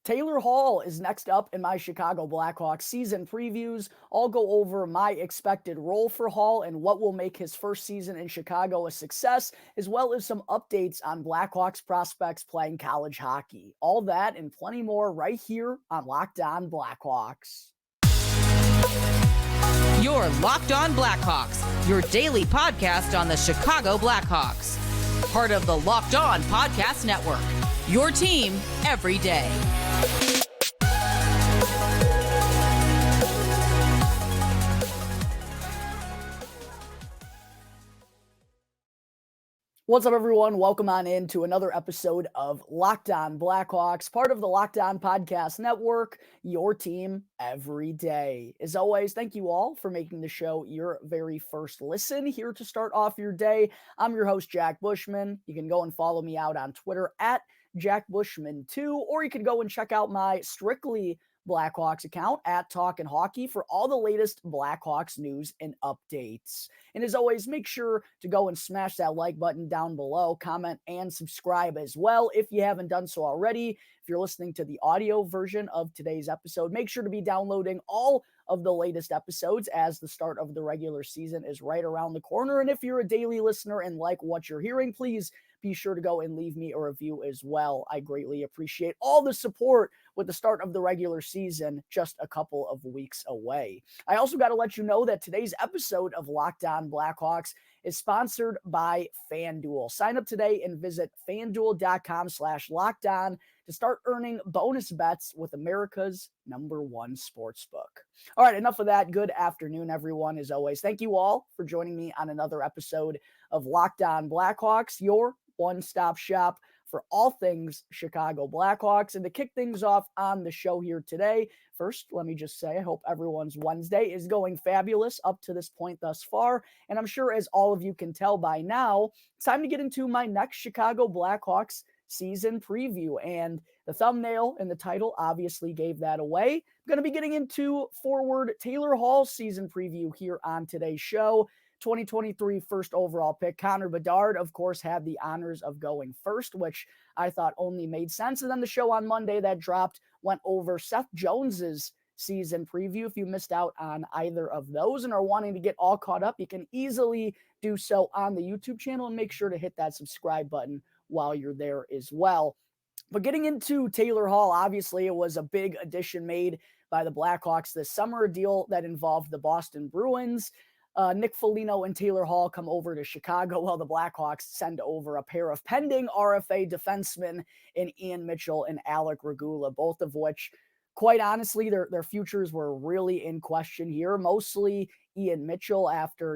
Taylor Hall is next up in my Chicago Blackhawks season previews. I'll go over my expected role for Hall and what will make his first season in Chicago a success, as well as some updates on Blackhawks prospects playing college hockey. All that and plenty more right here on Locked On Blackhawks. You're Locked On Blackhawks, your daily podcast on the Chicago Blackhawks. Part of the Locked On Podcast Network, your team every day. What's up, everyone? Welcome on in to another episode of Locked On Blackhawks, part of the Locked On Podcast Network, your team every day. As always, thank you all for making the show your very first listen. Here to start off your day, I'm your host, Jack Bushman. You can go and follow me out on Twitter at Jack Bushman2, or you can go and check out my Strictly Blackhawks account at Talkin' Hockey for all the latest Blackhawks news and updates. And as always, make sure to go and smash that like button down below, comment, and subscribe as well if you haven't done so already. If you're listening to the audio version of today's episode, make sure to be downloading all of the latest episodes as the start of the regular season is right around the corner. And if you're a daily listener and like what you're hearing, please be sure to go and leave me a review as well. I greatly appreciate all the support with the start of the regular season just a couple of weeks away. I also got to let you know that today's episode of Locked On Blackhawks is sponsored by FanDuel. Sign up today and visit fanduel.com/lockedon to start earning bonus bets with America's #1 sportsbook. All right, enough of that. Good afternoon, everyone. As always, thank you all for joining me on another episode of Locked On Blackhawks, your one-stop shop for all things Chicago Blackhawks. And to kick things off on the show here today, first, let me just say, I hope everyone's Wednesday is going fabulous up to this point thus far. And I'm sure, as all of you can tell by now, it's time to get into my next Chicago Blackhawks season preview. And the thumbnail and the title obviously gave that away. I'm going to be getting into forward Taylor Hall's season preview here on today's show. 2023 first overall pick, Connor Bedard, of course, had the honors of going first, which I thought only made sense. And then the show on Monday that dropped went over Seth Jones's season preview. If you missed out on either of those and are wanting to get all caught up, you can easily do so on the YouTube channel, and make sure to hit that subscribe button while you're there as well. But getting into Taylor Hall, obviously it was a big addition made by the Blackhawks this summer, a deal that involved the Boston Bruins. Nick Foligno and Taylor Hall come over to Chicago while the Blackhawks send over a pair of pending RFA defensemen in Ian Mitchell and Alec Regula, both of which, quite honestly, their futures were really in question here. Mostly Ian Mitchell after,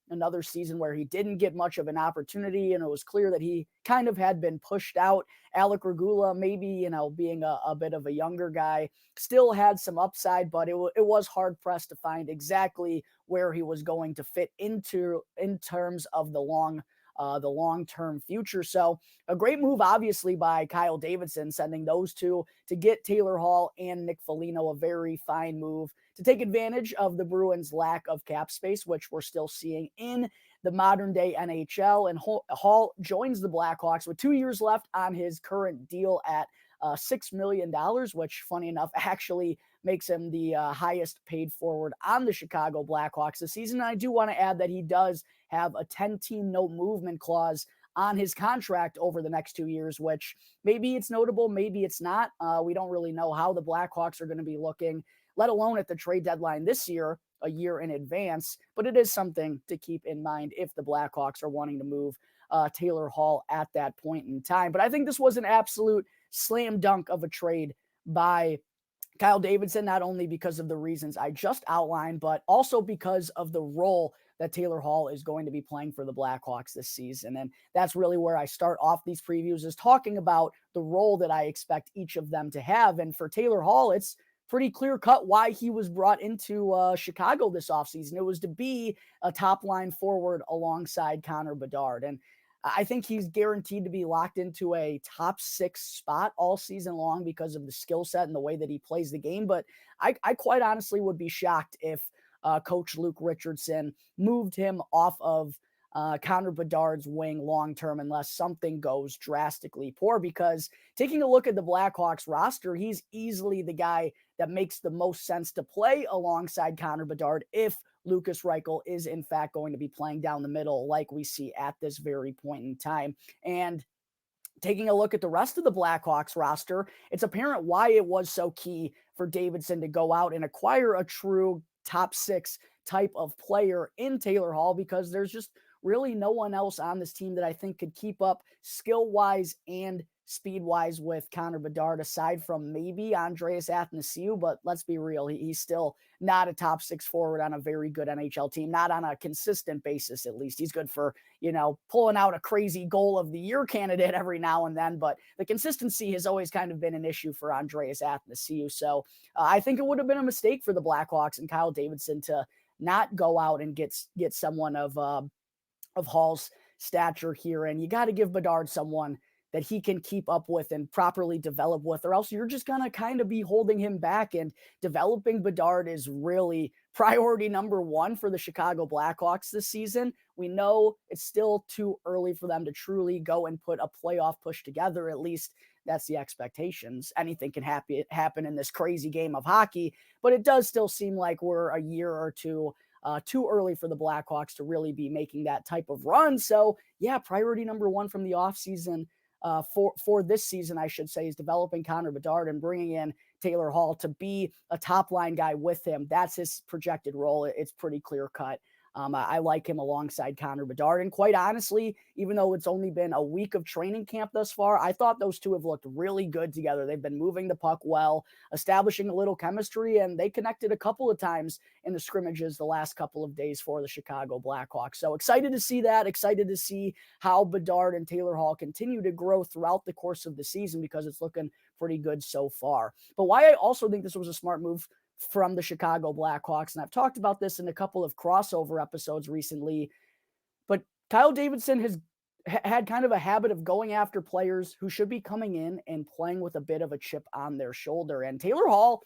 another season where he didn't get much of an opportunity, and it was clear that he kind of had been pushed out. Alec Regula, maybe, being a bit of a younger guy, still had some upside, but it was hard-pressed to find exactly where he was going to fit in terms of the long-term future. So a great move, obviously, by Kyle Davidson, sending those two to get Taylor Hall and Nick Foligno, a very fine move to take advantage of the Bruins' lack of cap space, which we're still seeing in the modern-day NHL. And Hall joins the Blackhawks with 2 years left on his current deal at $6 million, which, funny enough, actually makes him the highest paid forward on the Chicago Blackhawks this season. And I do want to add that he does have a 10-team no movement clause on his contract over the next 2 years, which maybe it's notable, maybe it's not. We don't really know how the Blackhawks are going to be looking, let alone at the trade deadline this year, a year in advance. But it is something to keep in mind if the Blackhawks are wanting to move Taylor Hall at that point in time. But I think this was an absolute slam dunk of a trade by Kyle Davidson, not only because of the reasons I just outlined, but also because of the role that Taylor Hall is going to be playing for the Blackhawks this season. And that's really where I start off these previews, is talking about the role that I expect each of them to have. And for Taylor Hall, it's pretty clear cut why he was brought into Chicago this offseason. It was to be a top line forward alongside Connor Bedard. And I think he's guaranteed to be locked into a top 6 spot all season long because of the skill set and the way that he plays the game. But I quite honestly would be shocked if Coach Luke Richardson moved him off of Connor Bedard's wing long-term unless something goes drastically poor, because taking a look at the Blackhawks roster, he's easily the guy that makes the most sense to play alongside Connor Bedard if Lukas Reichel is in fact going to be playing down the middle like we see at this very point in time. And taking a look at the rest of the Blackhawks roster, it's apparent why it was so key for Davidson to go out and acquire a true top six type of player in Taylor Hall, because there's just really no one else on this team that I think could keep up skill-wise and speed-wise with Connor Bedard, aside from maybe Andreas Athanasiou, but let's be real, he's still not a top six forward on a very good NHL team, not on a consistent basis at least. He's good for, pulling out a crazy goal of the year candidate every now and then, but the consistency has always kind of been an issue for Andreas Athanasiou. So I think it would have been a mistake for the Blackhawks and Kyle Davidson to not go out and get someone of Hall's stature here. And you got to give Bedard someone that he can keep up with and properly develop with, or else you're just going to kind of be holding him back. And developing Bedard is really priority number one for the Chicago Blackhawks this season. We know it's still too early for them to truly go and put a playoff push together. At least that's the expectations. Anything can happen in this crazy game of hockey, but it does still seem like we're a year or two too early for the Blackhawks to really be making that type of run. So yeah, priority number one from the offseason for this season, I should say, is developing Connor Bedard and bringing in Taylor Hall to be a top line guy with him. That's his projected role. It's pretty clear cut. I like him alongside Connor Bedard. And quite honestly, even though it's only been a week of training camp thus far, I thought those two have looked really good together. They've been moving the puck well, establishing a little chemistry, and they connected a couple of times in the scrimmages the last couple of days for the Chicago Blackhawks. So excited to see that, excited to see how Bedard and Taylor Hall continue to grow throughout the course of the season, because it's looking pretty good so far. But why I also think this was a smart move from the Chicago Blackhawks, and I've talked about this in a couple of crossover episodes recently, but Kyle Davidson has had kind of a habit of going after players who should be coming in and playing with a bit of a chip on their shoulder. And Taylor Hall,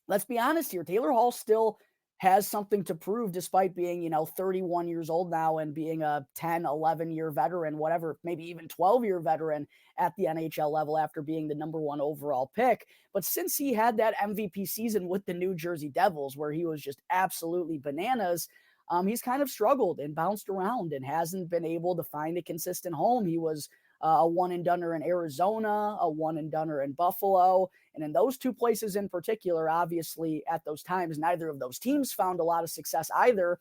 let's be honest here, Taylor Hall still has something to prove despite being, 31 years old now and being a 10, 11-year veteran, whatever, maybe even 12-year veteran at the NHL level after being the number one overall pick. But since he had that MVP season with the New Jersey Devils, where he was just absolutely bananas, he's kind of struggled and bounced around and hasn't been able to find a consistent home. He was a one-and-doner in Arizona, a one-and-doner in Buffalo. And in those two places in particular, obviously at those times, neither of those teams found a lot of success either.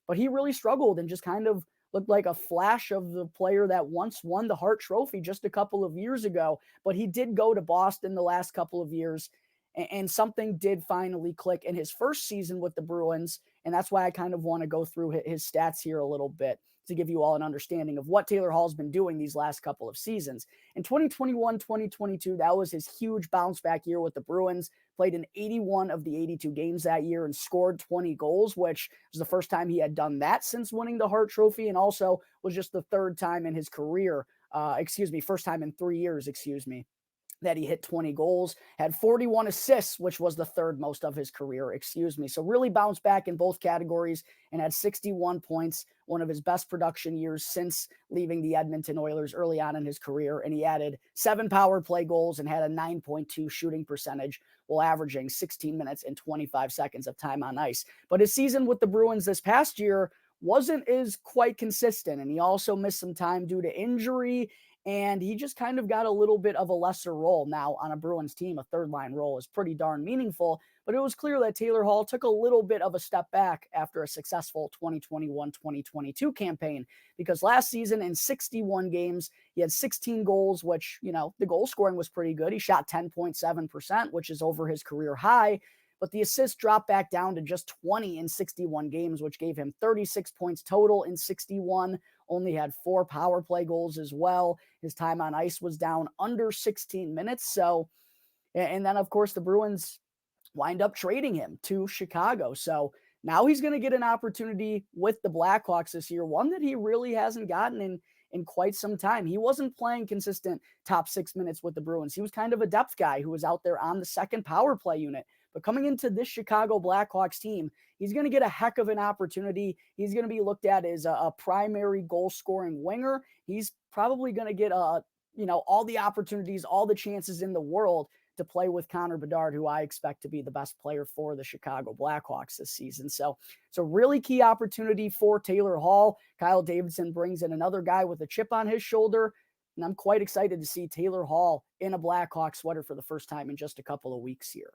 But he really struggled and just kind of looked like a flash of the player that once won the Hart Trophy just a couple of years ago. But he did go to Boston the last couple of years, and something did finally click in his first season with the Bruins. And that's why I kind of want to go through his stats here a little bit to give you all an understanding of what Taylor Hall's been doing these last couple of seasons. In 2021, 2022, that was his huge bounce back year with the Bruins, played in 81 of the 82 games that year and scored 20 goals, which was the first time he had done that since winning the Hart Trophy, and also was just the third time in his career, first time in 3 years, that he hit 20 goals, had 41 assists, which was the third most of his career, So really bounced back in both categories and had 61 points, one of his best production years since leaving the Edmonton Oilers early on in his career. And he added 7 power play goals and had a 9.2 shooting percentage while averaging 16 minutes and 25 seconds of time on ice. But his season with the Bruins this past year wasn't as quite consistent, and he also missed some time due to injury, and he just kind of got a little bit of a lesser role. Now, on a Bruins team, a third-line role is pretty darn meaningful, but it was clear that Taylor Hall took a little bit of a step back after a successful 2021-2022 campaign, because last season in 61 games, he had 16 goals, which, the goal scoring was pretty good. He shot 10.7%, which is over his career high, but the assists dropped back down to just 20 in 61 games, which gave him 36 points total in 61, only had 4 power play goals as well. His time on ice was down under 16 minutes. So, and then of course the Bruins wind up trading him to Chicago. So now he's going to get an opportunity with the Blackhawks this year, one that he really hasn't gotten in quite some time. He wasn't playing consistent top 6 minutes with the Bruins. He was kind of a depth guy who was out there on the second power play unit. But coming into this Chicago Blackhawks team, he's going to get a heck of an opportunity. He's going to be looked at as a primary goal-scoring winger. He's probably going to get all the opportunities, all the chances in the world to play with Connor Bedard, who I expect to be the best player for the Chicago Blackhawks this season. So it's a really key opportunity for Taylor Hall. Kyle Davidson brings in another guy with a chip on his shoulder, and I'm quite excited to see Taylor Hall in a Blackhawks sweater for the first time in just a couple of weeks here.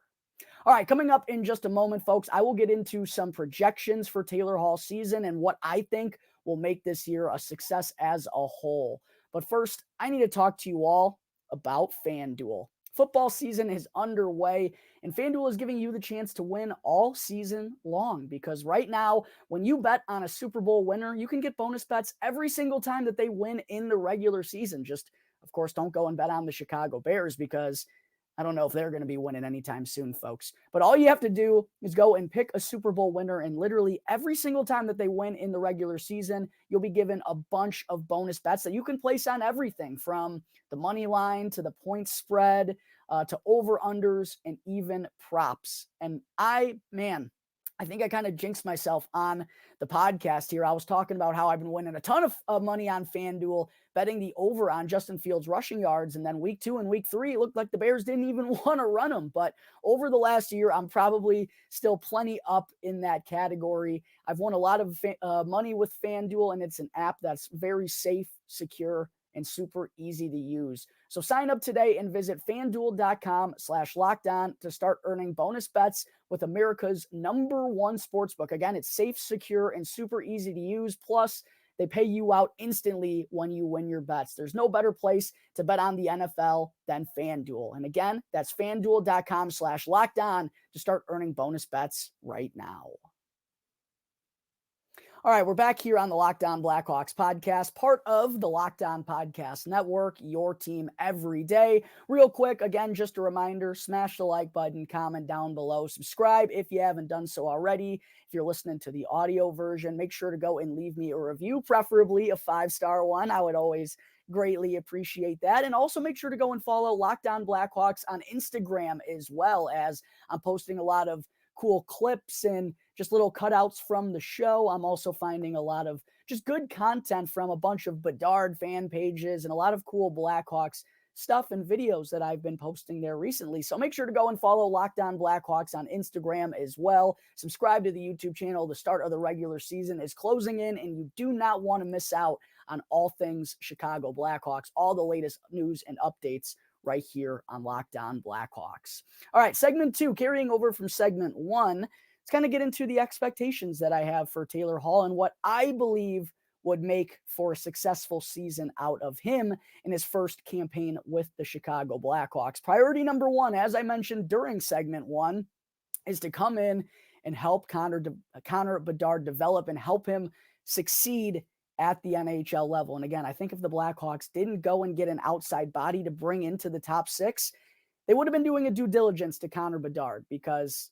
All right, coming up in just a moment, folks, I will get into some projections for Taylor Hall's season and what I think will make this year a success as a whole. But first, I need to talk to you all about FanDuel. Football season is underway, and FanDuel is giving you the chance to win all season long, because right now, when you bet on a Super Bowl winner, you can get bonus bets every single time that they win in the regular season. Just, of course, don't go and bet on the Chicago Bears, because I don't know if they're going to be winning anytime soon, folks. But all you have to do is go and pick a Super Bowl winner, and literally every single time that they win in the regular season, you'll be given a bunch of bonus bets that you can place on everything from the money line to the point spread to over-unders and even props. And I think I kind of jinxed myself on the podcast here. I was talking about how I've been winning a ton of money on FanDuel, betting the over on Justin Fields rushing yards. And then week 2 and week 3, it looked like the Bears didn't even want to run them. But over the last year, I'm probably still plenty up in that category. I've won a lot of money with FanDuel, and it's an app that's very safe, secure, and super easy to use. So sign up today and visit FanDuel.com/lockedon to start earning bonus bets with America's #1 sportsbook. Again, it's safe, secure, and super easy to use. Plus, they pay you out instantly when you win your bets. There's no better place to bet on the NFL than FanDuel. And again, that's FanDuel.com/lockedon to start earning bonus bets right now. All right, we're back here on the Locked On Blackhawks podcast, part of the Locked On Podcast Network, your team every day. Real quick, again, just a reminder, smash the like button, comment down below, subscribe if you haven't done so already. If you're listening to the audio version, make sure to go and leave me a review, preferably a 5-star one. I would always greatly appreciate that. And also make sure to go and follow Locked On Blackhawks on Instagram, as well, as I'm posting a lot of cool clips and just little cutouts from the show. I'm also finding a lot of just good content from a bunch of Bedard fan pages and a lot of cool Blackhawks stuff and videos that I've been posting there recently. So make sure to go and follow Locked On Blackhawks on Instagram as well. Subscribe to the YouTube channel. The start of the regular season is closing in, and you do not want to miss out on all things Chicago Blackhawks, all the latest news and updates right here on Locked On Blackhawks. All right, segment 2, carrying over from segment 1. Let's kind of get into the expectations that I have for Taylor Hall and what I believe would make for a successful season out of him in his first campaign with the Chicago Blackhawks. Priority number 1, as I mentioned during segment 1, is to come in and help Connor Bedard develop and help him succeed at the NHL level. And again, I think if the Blackhawks didn't go and get an outside body to bring into the top 6, they would have been doing a due diligence to Connor Bedard, because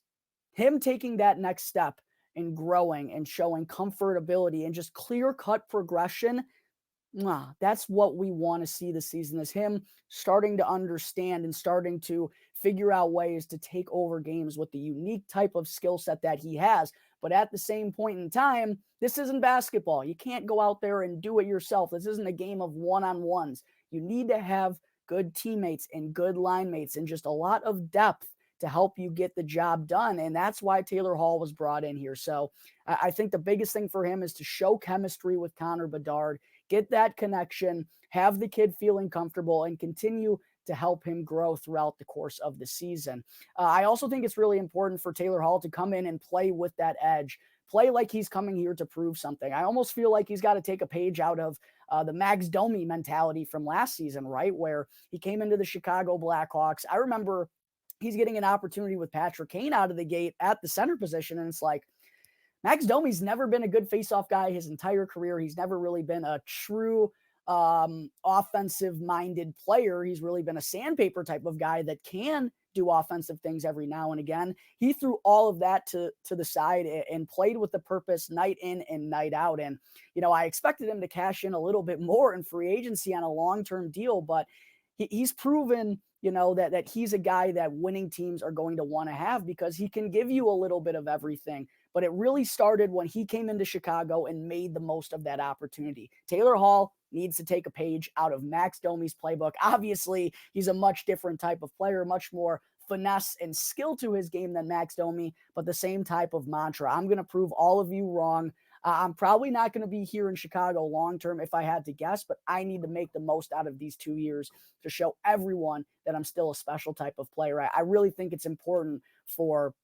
him taking that next step and growing and showing comfortability and just clear-cut progression, that's what we want to see this season, is him starting to understand and starting to figure out ways to take over games with the unique type of skill set that he has. But at the same point in time, this isn't basketball. You can't go out there and do it yourself. This isn't a game of one-on-ones. You need to have good teammates and good line mates and just a lot of depth to help you get the job done. And that's why Taylor Hall was brought in here. So I think the biggest thing for him is to show chemistry with Connor Bedard, get that connection, have the kid feeling comfortable, and continue to help him grow throughout the course of the season. I also think it's really important for Taylor Hall to come in and play with that edge, play like he's coming here to prove something. I almost feel like he's got to take a page out of the Max Domi mentality from last season, right? Where he came into the Chicago Blackhawks. I remember he's getting an opportunity with Patrick Kane out of the gate at the center position. And it's like, Max Domi's never been a good faceoff guy his entire career. He's never really been a true offensive-minded player. He's really been a sandpaper type of guy that can do offensive things every now and again. He threw all of that to the side and played with the purpose night in and night out. And, I expected him to cash in a little bit more in free agency on a long-term deal, but he's proven, that he's a guy that winning teams are going to want to have because he can give you a little bit of everything. But it really started when he came into Chicago and made the most of that opportunity. Taylor Hall needs to take a page out of Max Domi's playbook. Obviously, he's a much different type of player, much more finesse and skill to his game than Max Domi, but the same type of mantra. I'm going to prove all of you wrong. I'm probably not going to be here in Chicago long-term if I had to guess, but I need to make the most out of these 2 years to show everyone that I'm still a special type of player. I really think it's important for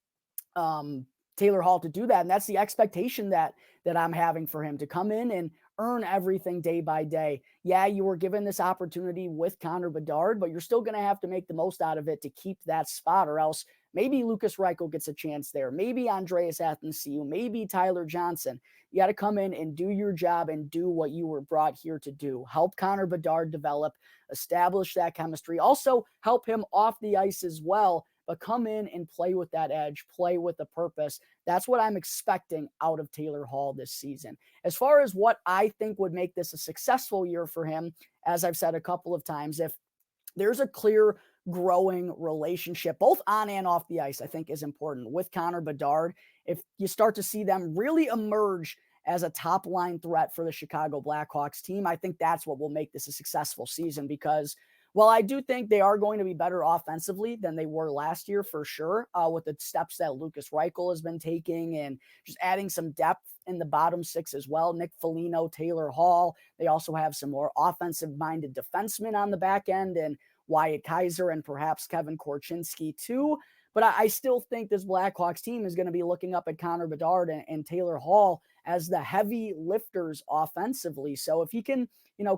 Taylor Hall to do that. And that's the expectation that I'm having for him to come in and earn everything day by day. Yeah, you were given this opportunity with Connor Bedard, but you're still going to have to make the most out of it to keep that spot, or else maybe Lucas Reichel gets a chance there. Maybe Andreas Athanasiou, maybe Tyler Johnson. You got to come in and do your job and do what you were brought here to do. Help Connor Bedard develop, establish that chemistry. Also help him off the ice as well, but come in and play with that edge, play with a purpose. That's what I'm expecting out of Taylor Hall this season. As far as what I think would make this a successful year for him, as I've said a couple of times, if there's a clear growing relationship, both on and off the ice, I think is important with Connor Bedard. If you start to see them really emerge as a top line threat for the Chicago Blackhawks team, I think that's what will make this a successful season, because while I do think they are going to be better offensively than they were last year for sure, with the steps that Lucas Reichel has been taking and just adding some depth in the bottom six as well. Nick Foligno, Taylor Hall. They also have some more offensive-minded defensemen on the back end, and Wyatt Kaiser and perhaps Kevin Korchinski too. But I still think this Blackhawks team is going to be looking up at Connor Bedard and Taylor Hall as the heavy lifters offensively. So if he can,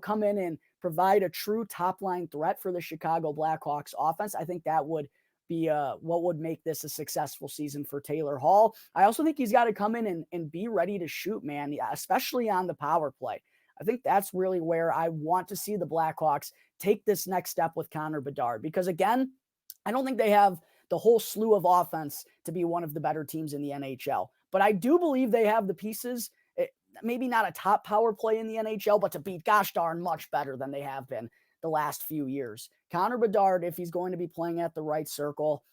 come in and provide a true top-line threat for the Chicago Blackhawks offense, I think that would be what would make this a successful season for Taylor Hall. I also think he's got to come in and be ready to shoot, man, especially on the power play. I think that's really where I want to see the Blackhawks take this next step with Connor Bedard, because again, I don't think they have the whole slew of offense to be one of the better teams in the NHL, but I do believe they have the pieces, maybe not a top power play in the NHL, but to be gosh darn much better than they have been the last few years. Connor Bedard, if he's going to be playing at the right circle,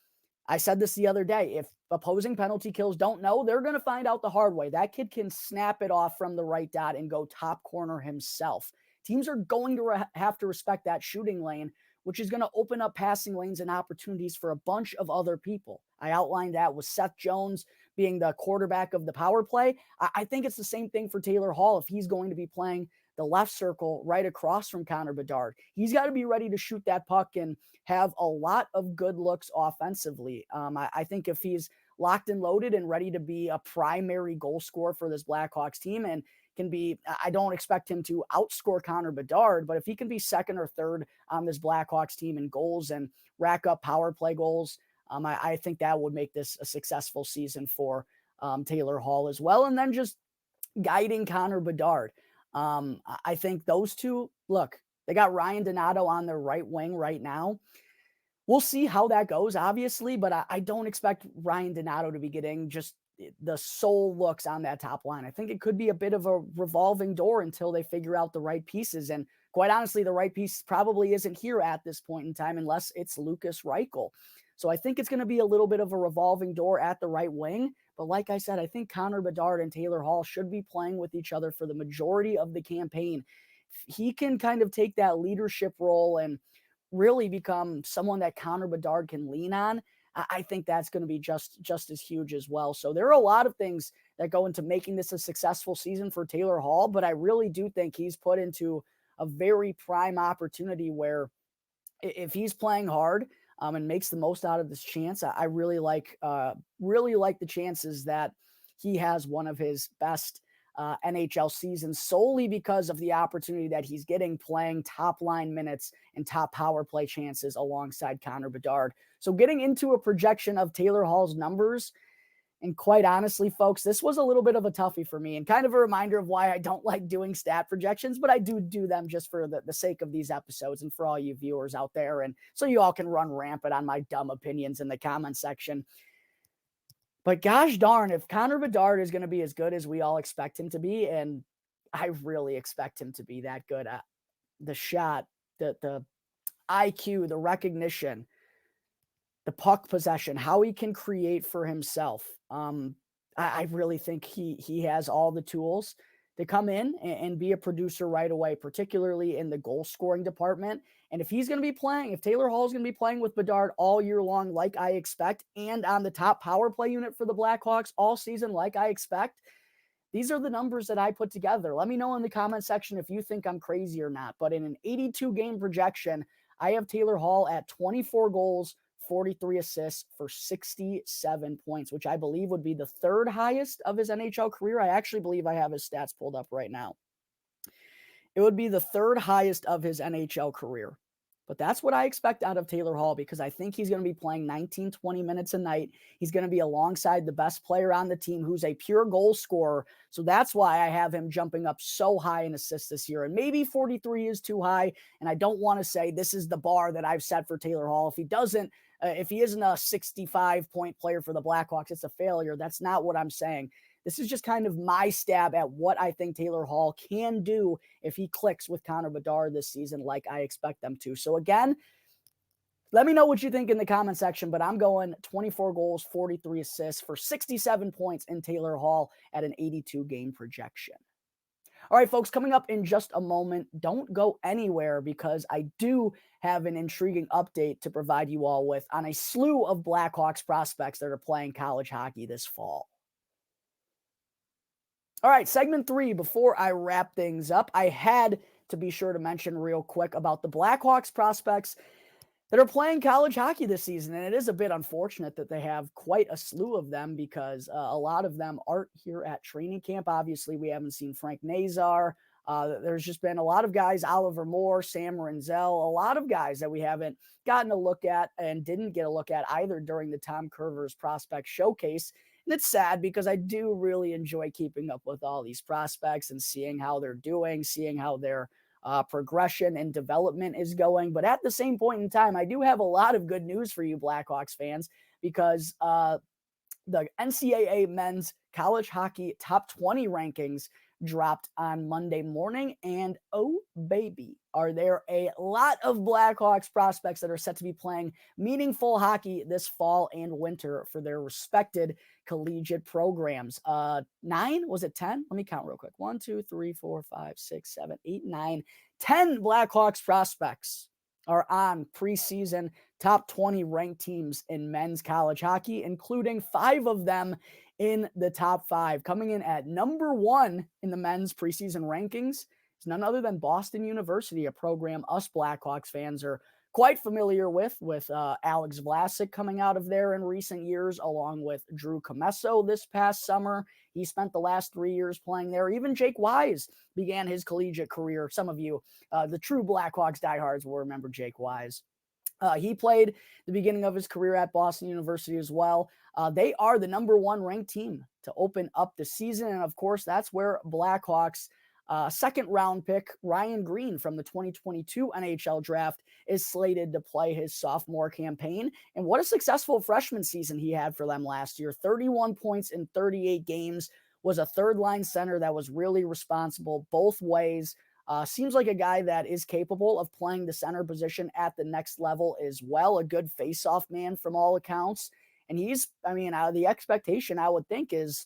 I said this the other day, if opposing penalty kills don't know, they're going to find out the hard way. That kid can snap it off from the right dot and go top corner himself. Teams are going to have to respect that shooting lane, which is going to open up passing lanes and opportunities for a bunch of other people. I outlined that with Seth Jones being the quarterback of the power play. I think it's the same thing for Taylor Hall if he's going to be playing the left circle right across from Connor Bedard. He's got to be ready to shoot that puck and have a lot of good looks offensively. I think if he's locked and loaded and ready to be a primary goal scorer for this Blackhawks team and can be, I don't expect him to outscore Connor Bedard, but if he can be second or third on this Blackhawks team in goals and rack up power play goals, I think that would make this a successful season for Taylor Hall as well. And then just guiding Connor Bedard. I think those two, look, they got Ryan Donato on their right wing right now. We'll see how that goes, obviously, but I don't expect Ryan Donato to be getting just the sole looks on that top line. I think it could be a bit of a revolving door until they figure out the right pieces. And quite honestly, the right piece probably isn't here at this point in time unless it's Lucas Reichel. So I think it's going to be a little bit of a revolving door at the right wing. But like I said, I think Connor Bedard and Taylor Hall should be playing with each other for the majority of the campaign. He can kind of take that leadership role and really become someone that Connor Bedard can lean on. I think that's going to be just as huge as well. So there are a lot of things that go into making this a successful season for Taylor Hall, but I really do think he's put into a very prime opportunity where if he's playing hard and makes the most out of this chance, I really like the chances that he has one of his best NHL seasons solely because of the opportunity that he's getting playing top line minutes and top power play chances alongside Connor Bedard. So getting into a projection of Taylor Hall's numbers, And quite honestly, folks, this was a little bit of a toughie for me and kind of a reminder of why I don't like doing stat projections, but I do them just for the sake of these episodes and for all you viewers out there. And so you all can run rampant on my dumb opinions in the comment section. But gosh darn, if Connor Bedard is going to be as good as we all expect him to be, and I really expect him to be that good, the shot, the IQ, the recognition, the puck possession, how he can create for himself. I really think he has all the tools to come in and be a producer right away, particularly in the goal scoring department. And if he's going to be playing, if Taylor Hall is going to be playing with Bedard all year long, like I expect, and on the top power play unit for the Blackhawks all season, like I expect, these are the numbers that I put together. Let me know in the comment section if you think I'm crazy or not. But in an 82 game projection, I have Taylor Hall at 24 goals, 43 assists for 67 points, which I believe would be the third highest of his NHL career. I actually believe I have his stats pulled up right now. It would be the third highest of his NHL career. But that's what I expect out of Taylor Hall, because I think he's going to be playing 19, 20 minutes a night. He's going to be alongside the best player on the team who's a pure goal scorer. So that's why I have him jumping up so high in assists this year. And maybe 43 is too high. And I don't want to say this is the bar that I've set for Taylor Hall. If he isn't a 65-point player for the Blackhawks, it's a failure. That's not what I'm saying. This is just kind of my stab at what I think Taylor Hall can do if he clicks with Connor Bedard this season like I expect them to. So again, let me know what you think in the comment section, but I'm going 24 goals, 43 assists for 67 points in Taylor Hall at an 82-game projection. All right, folks, coming up in just a moment, don't go anywhere because I do have an intriguing update to provide you all with on a slew of Blackhawks prospects that are playing college hockey this fall. All right, segment 3, before I wrap things up, I had to be sure to mention real quick about the Blackhawks prospects that are playing college hockey this season. And it is a bit unfortunate that they have quite a slew of them because a lot of them aren't here at training camp. Obviously, we haven't seen Frank Nazar. There's just been a lot of guys, Oliver Moore, Sam Renzel, a lot of guys that we haven't gotten a look at and didn't get a look at either during the Tom Curver's prospect showcase. And it's sad because I do really enjoy keeping up with all these prospects and seeing how they're doing, seeing how their progression and development is going. But at the same point in time, I do have a lot of good news for you Blackhawks fans because the NCAA men's college hockey top 20 rankings dropped on Monday morning. And oh, baby, are there a lot of Blackhawks prospects that are set to be playing meaningful hockey this fall and winter for their respected collegiate programs. 9? Was it 10? Let me count real quick. 1, 2, 3, 4, 5, 6, 7, 8, 9, 10 Blackhawks prospects are on preseason top 20 ranked teams in men's college hockey, including 5 of them in the top 5. Coming in at number 1 in the men's preseason rankings is none other than Boston University, a program us Blackhawks fans are quite familiar with Alex Vlasic coming out of there in recent years, along with Drew Comesso this past summer. He spent the last 3 years playing there. Even Jake Wise began his collegiate career. Some of you, the true Blackhawks diehards, will remember Jake Wise. He played the beginning of his career at Boston University as well. They are the number 1 ranked team to open up the season. And of course, that's where Blackhawks second round pick Ryan Green from the 2022 NHL draft is slated to play his sophomore campaign. And what a successful freshman season he had for them last year. 31 points in 38 games, was a third line center that was really responsible both ways. Seems like a guy that is capable of playing the center position at the next level as well. A good face-off man from all accounts. And the expectation I would think is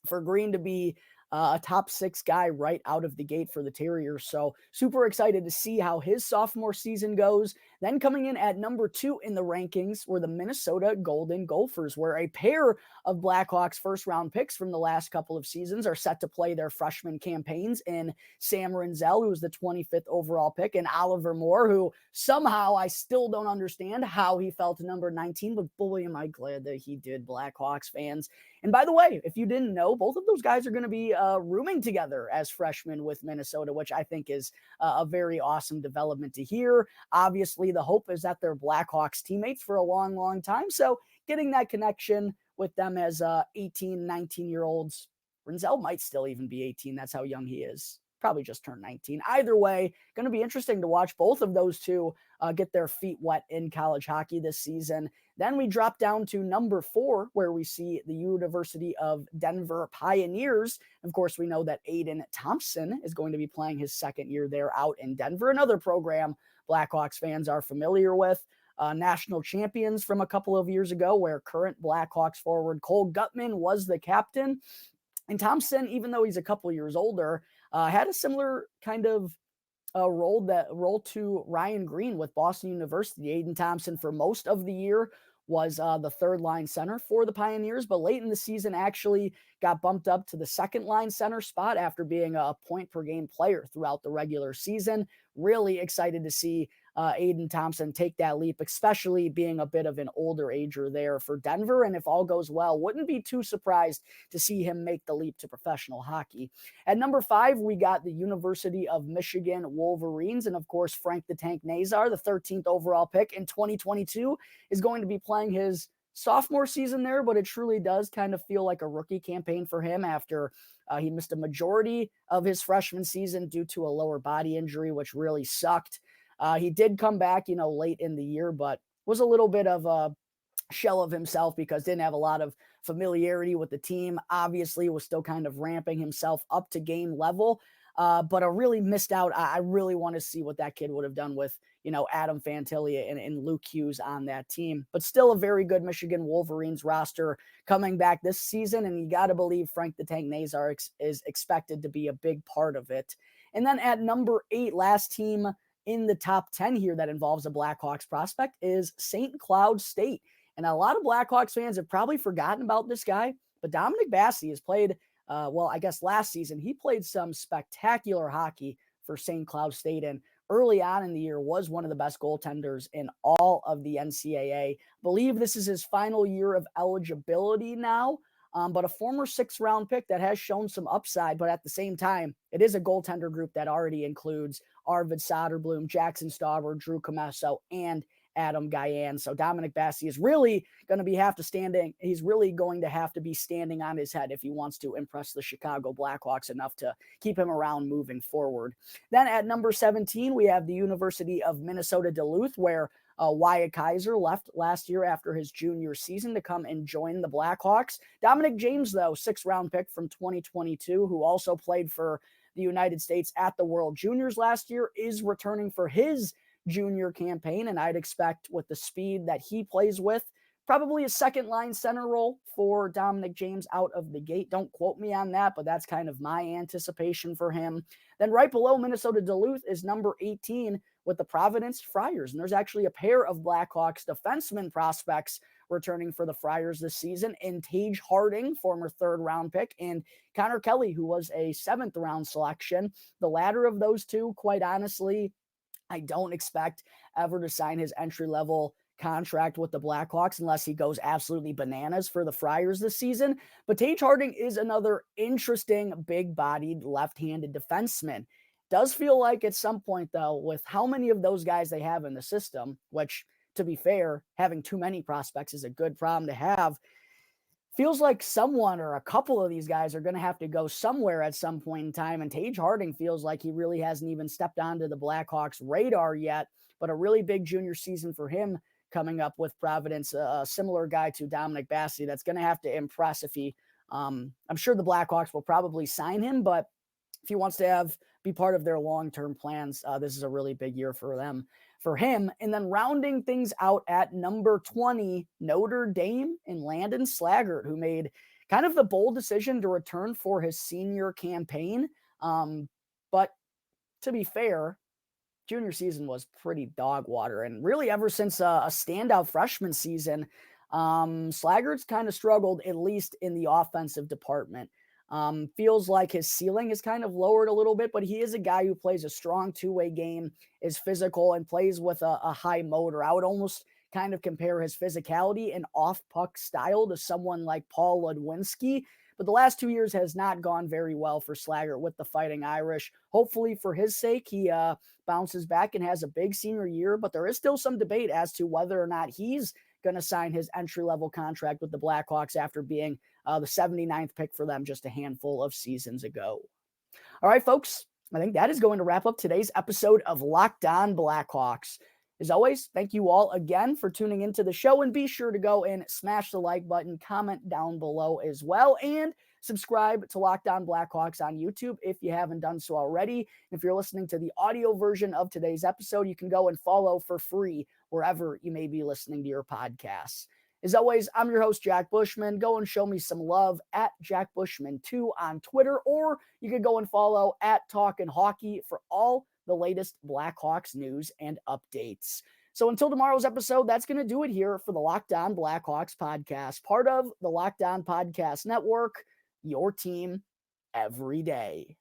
for Green to be a top 6 guy right out of the gate for the Terriers. So super excited to see how his sophomore season goes. Then coming in at number 2 in the rankings were the Minnesota Golden Gophers, where a pair of Blackhawks first round picks from the last couple of seasons are set to play their freshman campaigns in Sam Renzel, who was the 25th overall pick, and Oliver Moore, who somehow I still don't understand how he fell to number 19, but boy, am I glad that he did, Blackhawks fans. And by the way, if you didn't know, both of those guys are going to be rooming together as freshmen with Minnesota, which I think is a very awesome development to hear. Obviously, the hope is that they're Blackhawks teammates for a long, long time. So getting that connection with them as 18, 19-year-olds. Renzel might still even be 18. That's how young he is. Probably just turned 19. Either way, going to be interesting to watch both of those two get their feet wet in college hockey this season. Then we drop down to number 4, where we see the University of Denver Pioneers. Of course, we know that Aiden Thompson is going to be playing his second year there out in Denver, another program Blackhawks fans are familiar with. National champions from a couple of years ago, where current Blackhawks forward Cole Gutman was the captain. And Thompson, even though he's a couple years older, had a similar kind of role to Ryan Green with Boston University. Aiden Thompson, for most of the year, was the third line center for the Pioneers, but late in the season actually got bumped up to the second line center spot after being a point per game player throughout the regular season. Really excited to see Aiden Thompson take that leap, especially being a bit of an older ager there for Denver. And if all goes well, wouldn't be too surprised to see him make the leap to professional hockey. At number 5, we got the University of Michigan Wolverines. And of course, Frank the Tank Nazar, the 13th overall pick in 2022, is going to be playing his sophomore season there, but it truly does kind of feel like a rookie campaign for him after he missed a majority of his freshman season due to a lower body injury, which really sucked. He did come back, late in the year, but was a little bit of a shell of himself because didn't have a lot of familiarity with the team. Obviously was still kind of ramping himself up to game level, but I really missed out. I really want to see what that kid would have done with, Adam Fantilli and Luke Hughes on that team. But still a very good Michigan Wolverines roster coming back this season, and you got to believe Frank the Tank Nazar is expected to be a big part of it. And then at number 8, last team in the top 10 here that involves a Blackhawks prospect is St. Cloud State. And a lot of Blackhawks fans have probably forgotten about this guy, but Dominic Basse has played, I guess last season, he played some spectacular hockey for St. Cloud State, and early on in the year was one of the best goaltenders in all of the NCAA. I believe this is his final year of eligibility now, but a former 6th-round pick that has shown some upside, but at the same time, it is a goaltender group that already includes Arvid Soderblom, Jackson Stauber, Drew Comesso, and Adam Guyan. So Dominic Basse is really going to he's really going to have to be standing on his head if he wants to impress the Chicago Blackhawks enough to keep him around moving forward. Then at number 17, we have the University of Minnesota Duluth, where Wyatt Kaiser left last year after his junior season to come and join the Blackhawks. Dominic James, though, 6th-round pick from 2022, who also played for the United States at the World Juniors last year, is returning for his junior campaign, and I'd expect with the speed that he plays with, probably a second-line center role for Dominic James out of the gate. Don't quote me on that, but that's kind of my anticipation for him. Then right below Minnesota Duluth is number 18 with the Providence Friars, and there's actually a pair of Blackhawks defenseman prospects returning for the Friars this season, in Tage Harding, former 3rd-round pick, and Connor Kelly, who was a 7th-round selection. The latter of those two, quite honestly, I don't expect ever to sign his entry-level contract with the Blackhawks unless he goes absolutely bananas for the Friars this season. But Tage Harding is another interesting, big-bodied, left-handed defenseman. Does feel like at some point, though, with how many of those guys they have in the system, which, to be fair, having too many prospects is a good problem to have, feels like someone or a couple of these guys are going to have to go somewhere at some point in time. And Tage Harding feels like he really hasn't even stepped onto the Blackhawks radar yet, but a really big junior season for him coming up with Providence, a similar guy to Dominic Basse that's going to have to impress if he, I'm sure the Blackhawks will probably sign him, but if he wants to be part of their long-term plans, this is a really big year for him. And then rounding things out at number 20, Notre Dame and Landon Slaggert, who made kind of the bold decision to return for his senior campaign. But to be fair, junior season was pretty dog water. And really ever since a standout freshman season, Slaggert's kind of struggled, at least in the offensive department. Feels like his ceiling is kind of lowered a little bit, but he is a guy who plays a strong two-way game, is physical, and plays with a high motor. I would almost kind of compare his physicality and off-puck style to someone like Paul Ludwinski, but the last 2 years has not gone very well for Slaggert with the Fighting Irish. Hopefully for his sake, he bounces back and has a big senior year, but there is still some debate as to whether or not he's going to sign his entry-level contract with the Blackhawks after being the 79th pick for them just a handful of seasons ago. All right, folks, I think that is going to wrap up today's episode of Locked On Blackhawks. As always, thank you all again for tuning into the show, and be sure to go and smash the like button, comment down below as well, and subscribe to Locked On Blackhawks on YouTube if you haven't done so already. If you're listening to the audio version of today's episode, you can go and follow for free wherever you may be listening to your podcasts. As always, I'm your host, Jack Bushman. Go and show me some love at Jack Bushman2 on Twitter, or you can go and follow at Talkin' Hockey for all the latest Blackhawks news and updates. So until tomorrow's episode, that's going to do it here for the Locked On Blackhawks podcast, part of the Locked On Podcast Network, your team every day.